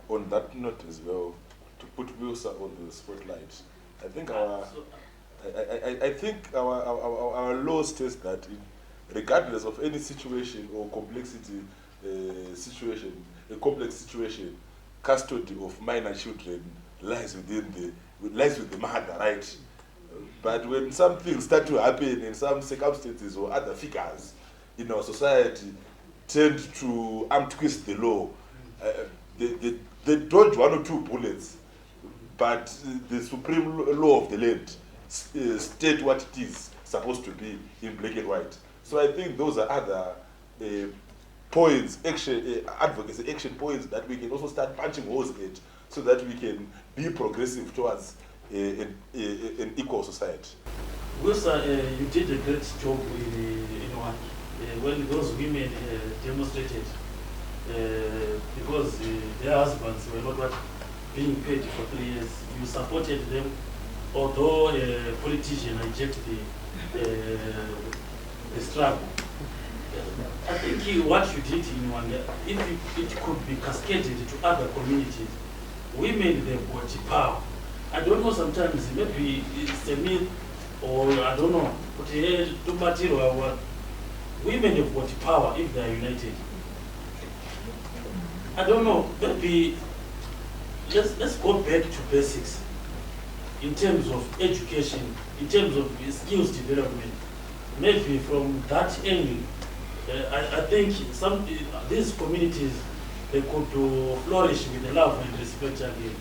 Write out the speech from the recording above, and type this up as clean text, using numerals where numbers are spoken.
On that note as well, to put Wilsa on the spotlight, I think I think our law states that regardless of any situation or complexity situation, a complex situation, custody of minor children lies with the mother, right? But when some things start to happen in some circumstances or other figures in our society tend to twist the law, they dodge one or two bullets, but the supreme law of the land state what it is supposed to be in black and white. So I think those are other points, advocacy action points that we can also start punching holes at, so that we can be progressive towards an equal society. Wilson, you did a great job when those women demonstrated because their husbands were not being paid for 3 years. You supported them, although a politician rejected the struggle. I think what you did in one, if it could be cascaded to other communities, women, they've got power. I don't know, sometimes maybe it's a myth, or I don't know, but to material what women have got power if they are united. I don't know, maybe let's go back to basics in terms of education, in terms of skills development. Maybe from that angle, I think these communities, they could flourish with the love and respect again.